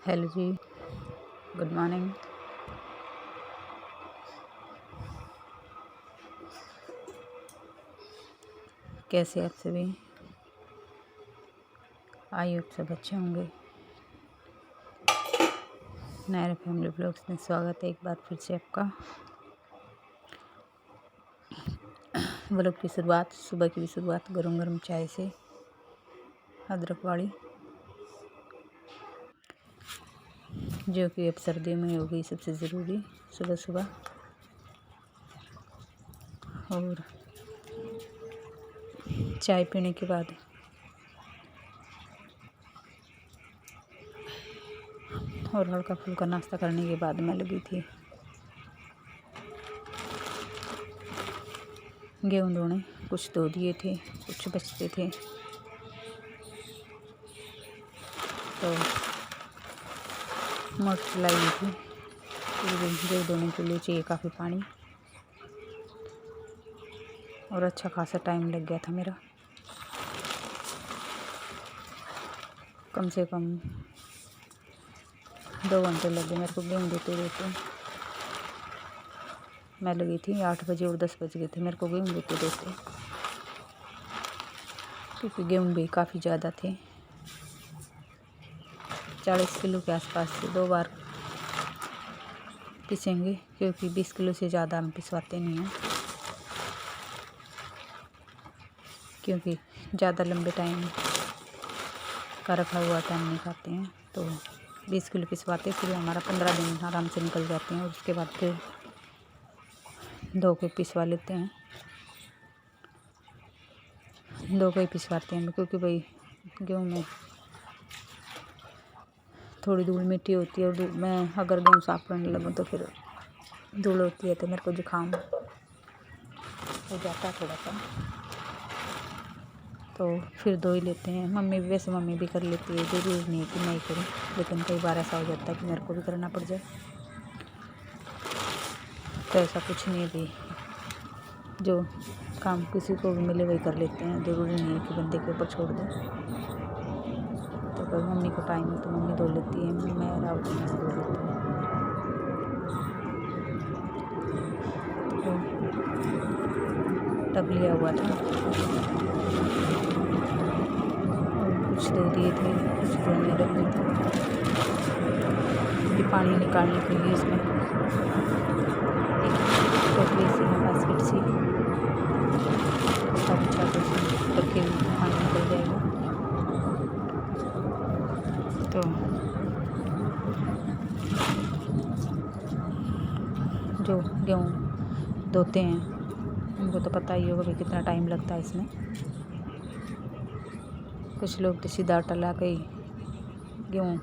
Hello जी, good morning. कैसे आप सभी? आई होप सब अच्छे होंगे। नया फैमिली ब्लॉग्स में स्वागत है एक बार फिर से आपका। ब्लॉग की शुरुआत, सुबह की भी शुरुआत गरम गरम चाय से, अदरक वाली, जो कि अब सर्दियों में होगी सबसे ज़रूरी सुबह सुबह। और चाय पीने के बाद और हल्का फुल्का नाश्ता करने के बाद मैं लगी थी गेहूँ धोने। कुछ धो दिए थे, कुछ बचते थे, तो मोटर चलाई हुई थी। गेहूँ धोने के लिए चाहिए काफ़ी पानी, और अच्छा खासा टाइम लग गया था मेरा। कम से कम 2 घंटे लगे मेरे को गेहूँ धोते धोते। मैं लगी थी 8 बजे और 10 बज गए थे मेरे को गेहूँ धोते धोते, क्योंकि गेहूँ भी काफ़ी ज़्यादा थे। 40 किलो के आसपास थे। 2 बार पिसेंगे, क्योंकि 20 किलो से ज़्यादा हम पिसवाते नहीं हैं, क्योंकि ज़्यादा लंबे टाइम का रखा हुआ टाइम नहीं खाते हैं। तो 20 किलो पिसवाते, फिर हमारा 15 दिन आराम से निकल जाते हैं, और उसके बाद फिर धो के पिसवा लेते हैं। 2 को ही पिसवाते हैं, क्योंकि भाई गेहूँ में थोड़ी धूल मिट्टी होती है, और मैं अगर गेहूँ साफ़ करने लगूँ तो फिर धूल होती है, तो मेरे को जुकाम हो जाता है थोड़ा सा, तो फिर धो ही लेते हैं। वैसे मम्मी भी कर लेती है, ज़रूरी नहीं है कि मैं ही करूँ, लेकिन कई बार ऐसा हो जाता है कि मेरे को भी करना पड़ जाए। तो ऐसा कुछ नहीं है भी, जो काम किसी को भी मिले वही कर लेते हैं, ज़रूरी नहीं है कि बंदे के ऊपर छोड़ दें। तो अगर मम्मी को टाइम है तो मम्मी धो लेती है, मैं राउत में से धो लेती हूँ। तो टब लिया हुआ था, और कुछ धो दिए थे, कुछ धोने रख दिए थे। पानी निकालने के लिए इसमें एक टोकरी सी है, बास्केट सी, उसका बिछा के उसमें रखे हुए पानी निकल जाएगा। तो जो गेहूँ धोते हैं उनको तो पता ही होगा कि कितना टाइम लगता है इसमें। कुछ लोग तो सीधा आटा ला के गेहूँ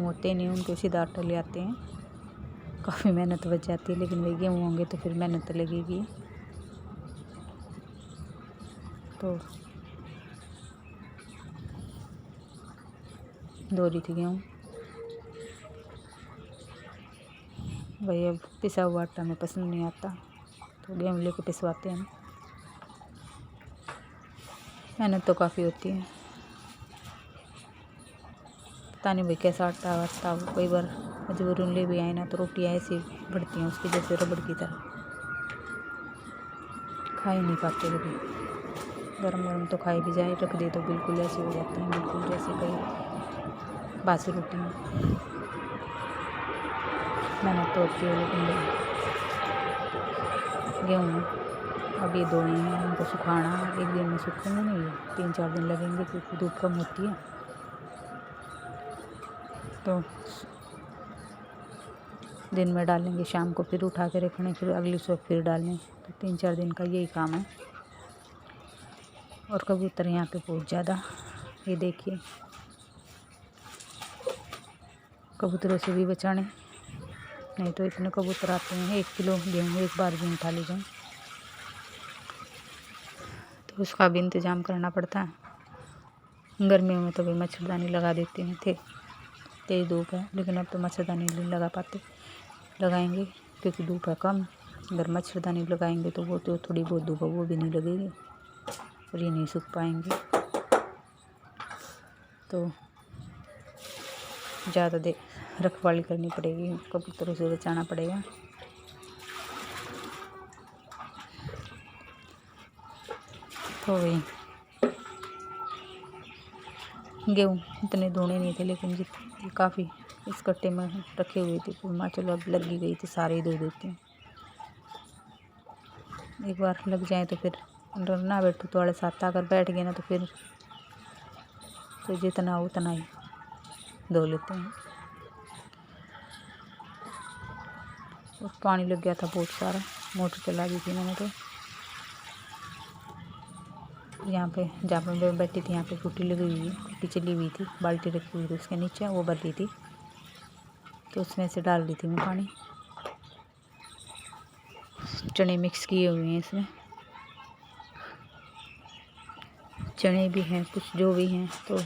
होते नहीं, उनको सीधा आटा ले आते हैं, काफ़ी मेहनत बच जाती है। लेकिन वही गेहूँ होंगे तो फिर मेहनत तो लगेगी। तो धो रही थी गेहूँ भाई। अब पिसा हुआ आटा में पसंद नहीं आता, तो गेहूँ लेके पिसवाते हैं। मेहनत तो काफ़ी होती है, पता नहीं भाई कैसा आटा वाटता हो। कई बार मजबूरन ले भी आए ना, तो रोटियाँ ऐसी बढ़ती हैं उसकी जैसे रबड़ की तरह, खा ही नहीं पाते कभी। गरम गरम तो खाई भी जाए, रख दे तो बिल्कुल ऐसे हो जाते हैं, बिल्कुल जैसे कई बासी रोटियाँ। मेहनत तो होती है, लेकिन गेहूँ अब ये धोए हैं, उनको सुखाना एक दिन में सूखेंगे नहीं, 3-4 दिन लगेंगे, क्योंकि धूप कम होती है। तो दिन में डालेंगे, शाम को फिर उठा के रखने, फिर अगली सुबह फिर डालें, तो 3-4 दिन का यही काम है। और कबूतर यहाँ पे बहुत ज़्यादा, ये देखिए, कबूतरों से भी बचाने, नहीं तो इतने कबूतर आते हैं। 1 किलो गेहूँ एक बार भी उठा ले जाएँ, तो उसका भी इंतज़ाम करना पड़ता है। गर्मियों में तो भी मच्छरदानी लगा देते हैं थे, तेज़ धूप है, लेकिन अब तो मच्छरदानी नहीं लगा पाते। लगाएंगे क्योंकि धूप है कम। अगर मच्छरदानी लगाएंगे तो वो तो थोड़ी बहुत धूप है वो भी नहीं लगेगी, और ये नहीं सूख पाएंगे। तो ज़्यादा देर रखवाली करनी पड़ेगी, कबूतरों से बचाना पड़ेगा। तो वही गेहूँ इतने धोने नहीं थे, लेकिन काफ़ी इस कट्टे में रखे हुए थे, तो माँ चलो अब लगी गई तो सारे ही धो देती हूँ। एक बार लग जाए तो फिर ना बैठो तो आलस आता, अगर बैठ गए ना तो फिर तो जितना हो उतना ही धो लेते हैं। और पानी लग गया था बहुत सारा, मोटर चला दी थी मैंने। तो यहाँ पे जहाँ पर मैं बैठी थी यहाँ पे टूटी लगी हुई, टूटी चली हुई थी, बाल्टी रखी हुई थी उसके नीचे, वो भर रही थी, तो उसमें से डाल रही थी मैं पानी। चने मिक्स किए हुए हैं इसमें, चने भी हैं कुछ जो भी हैं। तो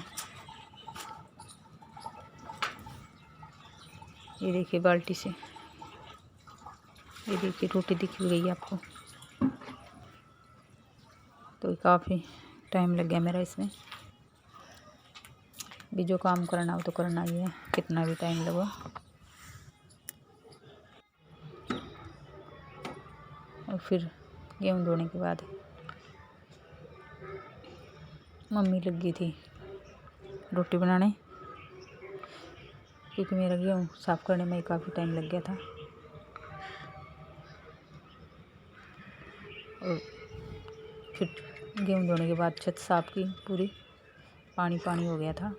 ये देखिए बाल्टी से, ये देखिए रोटी दिख गई है आपको। तो काफ़ी टाइम लग गया मेरा इसमें भी, जो काम करना हो तो करना ही है, कितना भी टाइम लगे। और फिर गेहूँ धोने के बाद मम्मी लगी थी रोटी बनाने, क्योंकि मेरा गेहूँ साफ़ करने में काफ़ी टाइम लग गया था। और फिर गेहूँ धोने के बाद छत साफ़ की पूरी, पानी पानी हो गया था।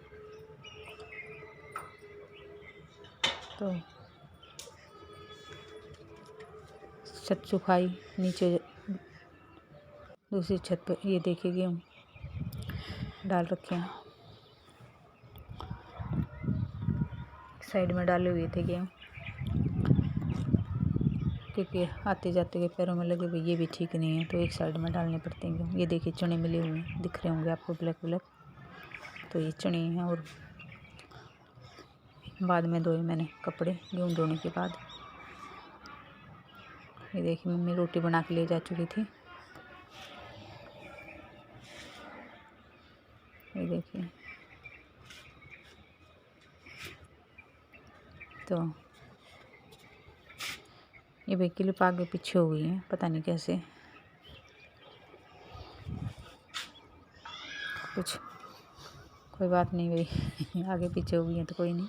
तो छत सुखाई, नीचे दूसरी छत पर ये देखिए गेहूँ डाल रखे हैं, साइड में डाले हुए थे गेहूँ, क्योंकि आते जाते के पैरों में लगे हुए ये भी ठीक नहीं है, तो एक साइड में डालने पड़ते हैं गेहूँ। ये देखिए चने मिले हुए हैं, दिख रहे होंगे आपको ब्लैक ब्लैक, तो ये चने हैं। और बाद में धोए मैंने कपड़े गेहूँ धोने के बाद। ये देखिए मम्मी रोटी बना के ले जा चुकी थी, ये देखिए। तो ये भी क्लिप आगे पीछे हो गई है, पता नहीं कैसे, कुछ कोई बात नहीं भाई आगे पीछे हो गई है तो कोई नहीं,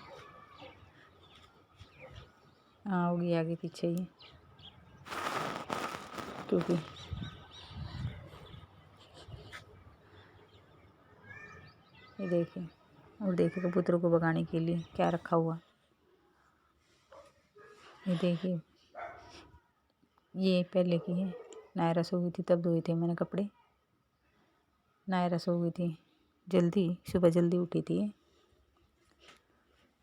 हाँ होगी आगे पीछे ही, क्योंकि ये देखिए। और देखिए कबूतरों को भगाने के लिए क्या रखा हुआ, ये देखिए। ये पहले की है, नायरा सो गई थी तब धोए थे मैंने कपड़े। नायरा सो गई थी जल्दी, सुबह जल्दी उठी थी।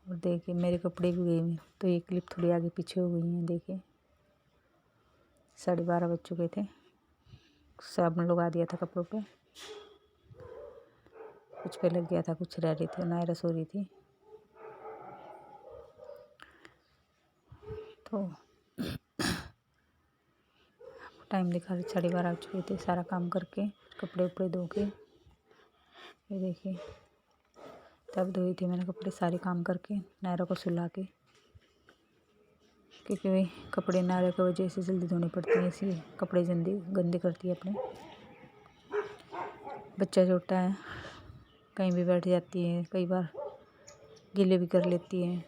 और देखिए मेरे कपड़े भी गए हुए, तो ये क्लिप थोड़ी आगे पीछे हो गई है। देखिए 12:30 बज चुके थे, साबुन लगा दिया था कपड़ों पे, कुछ पे लग गया था, कुछ रह रही थी, नायरा सो रही थी। तो टाइम दिखा रही 12:30 बज चुके थे, सारा काम करके कपड़े उपड़े धो के, ये देखिए तब धोई थी मैंने कपड़े, सारे काम करके नायरा को सुला के, क्योंकि भाई कपड़े नायरा की वजह से जल्दी धोने पड़ते हैं, इसलिए कपड़े जल्दी गंदे करती है अपने। बच्चा छोटा है, कहीं भी बैठ जाती है, कई बार गीले भी कर लेती है,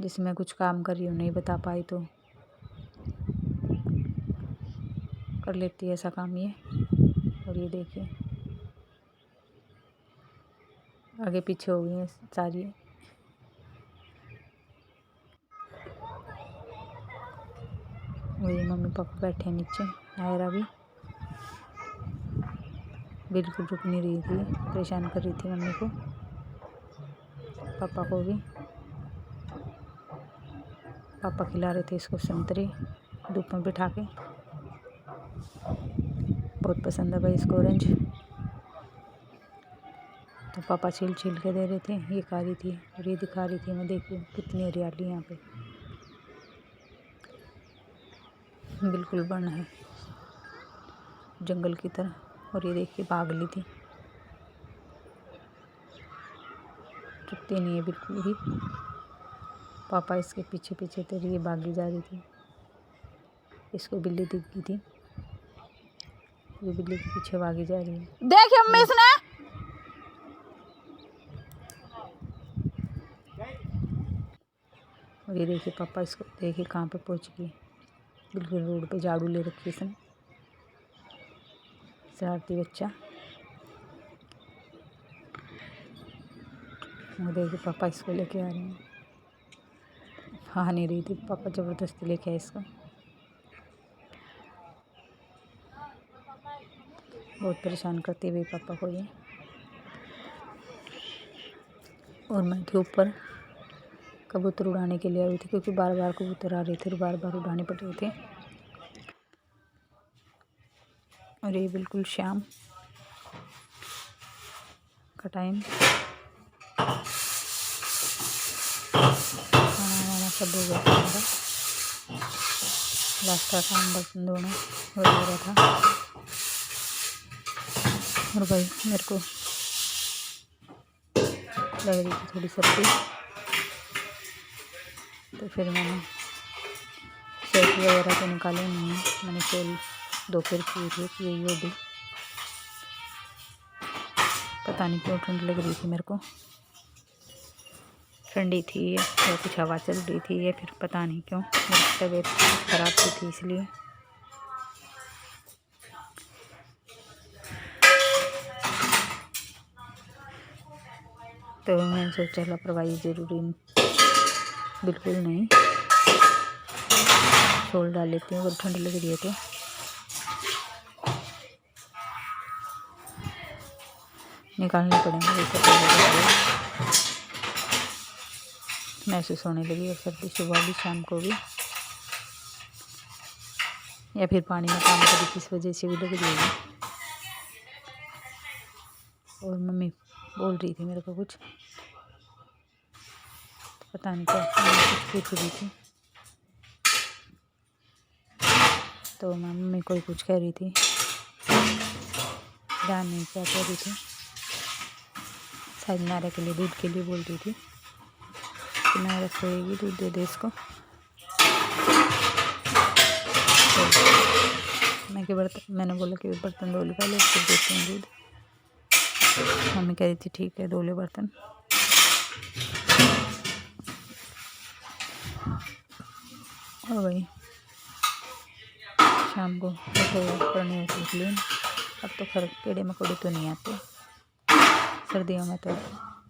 जिसमें मैं कुछ काम कर रही हूँ नहीं बता पाई तो कर लेती है ऐसा काम ये। और ये देखिए आगे पीछे हो गई है सारी। वही मम्मी पापा बैठे नीचे, नायरा भी बिल्कुल रुक नहीं रही थी, परेशान कर रही थी मम्मी को, पापा को भी। पापा खिला रहे थे इसको संतरे धूप में बिठा के, बहुत पसंद है भाई इसको ऑरेंज, तो पापा छील छील के दे रहे थे, ये खा रही थी और ये दिखा रही थी। मैं देखी कितनी हरियाली यहाँ पे, बिल्कुल वन है जंगल की तरह। और ये देखिए भाग ली थी, रुकती नहीं है बिल्कुल भी। पापा इसके पीछे पीछे थे, ये भागी जा रही थी। इसको बिल्ली दिख गई थी, ये बिल्ली के पीछे भागी जा रही है। देखिए अम्मी इसने और ये देखिए पापा इसको देखिए कहाँ पे पहुँच गई। बिल्कुल रोड पे झाड़ू ले रखी इसने, शरारती बच्चा। वो देखिए पापा इसको लेके आ रहे हैं। आ नहीं रही थी, पापा ज़बरदस्ती लेके आए इसको। बहुत परेशान करती हुई पापा को ये। और मैं के ऊपर कबूतर उड़ाने के लिए आई थी, क्योंकि बार बार कबूतर आ रहे थे और बार बार उड़ाने पड़ रहे थे। और ये बिल्कुल शाम का टाइम, खाना वाना सब हो गया था मेरा। लास्ट का काम बर्तन धोना वगैरह था। और भाई मेरे को लग रही थी थोड़ी सर्दी, तो फिर मैंने सेल वगैरह तो निकाले नहीं है। मैंने सेल दोपहर की थी, यही होगी। पता नहीं क्यों ठंड लग रही थी मेरे को, ठंडी थी या कुछ हवा चल रही थी या फिर पता नहीं क्यों। मेरी तबीयत खराब थी इसलिए। तो मैंने सोचा लापरवाही ज़रूरी बिल्कुल नहीं, छोड़ डाल लेती हूँ। अगर ठंड लग रही है तो निकालने पड़ेंगे। वैसे महसूस होने लगी है सर्दी, सुबह भी शाम को भी, या फिर पानी में काम करी किस वजह से भी लग रही है। और मम्मी बोल रही थी मेरे को कुछ, पता नहीं क्या कुछ पूछ रही थी। तो मम्मी कोई कुछ कह रही थी, ध्यान नहीं क्या कह रही थी। शायद नारा के लिए, दूध के लिए बोल रही थी कि नारा सोएगी, दूध दे दे इसको। तो मैंने बोला कि बर्तन धो ले पहले, फिर देते हैं दूध। मम्मी कह रही थी ठीक है धो ले बर्तन। और भाई शाम को करने होती है क्लीन। अब तो खैर कीड़े मकोड़े तो नहीं आते, सर्दियों में तो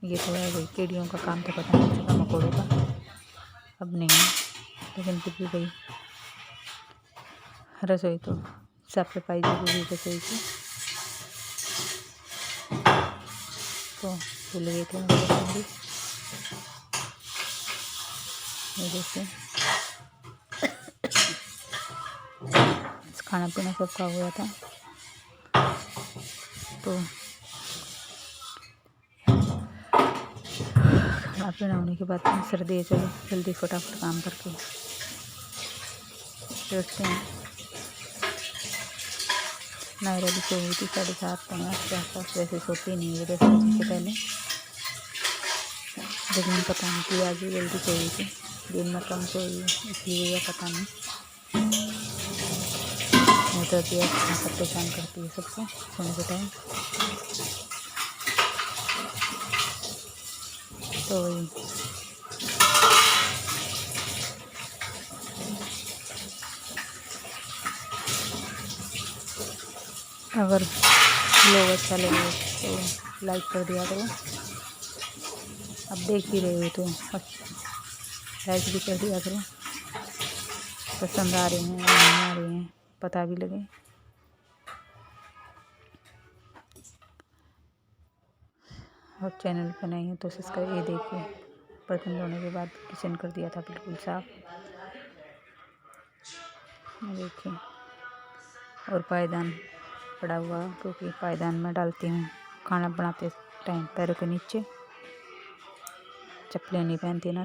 ये तो है भाई, कीड़ियों का काम तो पता नहीं चलता, मकोड़ों का अब नहीं है। लेकिन फिर भी भाई रसोई तो साफ सफाई जरूरी रसोई की। तो भूल गए थे भी। ये देखिए खाना पीना सबका हुआ था। तो खाना पीना होने के बाद सर्दी है, चलो जल्दी फटाफट काम करके बैठते हैं। नायरा भी सो गई थी 7:30 के आसपास, वैसे सोती नहीं है 10 बजे से पहले, लेकिन पता नहीं कि आज भी जल्दी सो गई थी। दिन में कम सोई इसलिए या पता नहीं, नहीं तो भी परेशान करती है सबको सोने के टाइम। तो अगर लोग अच्छा लगे तो लाइक कर दिया करो। अब देख ही रहे हो तो लाइक भी कर दिया करो, पसंद आ रहे हैं नहीं आ रहे हैं पता भी लगे। और चैनल पर नहीं है तो सब्सक्राइब। ये देखिए बर्तन धोने के बाद किचन कर दिया था बिल्कुल साफ, देखिए। और पायदान पड़ा हुआ, क्योंकि पायदान में डालती हूँ खाना बनाते टाइम पैरों के नीचे, चप्पलें नहीं पहनती ना।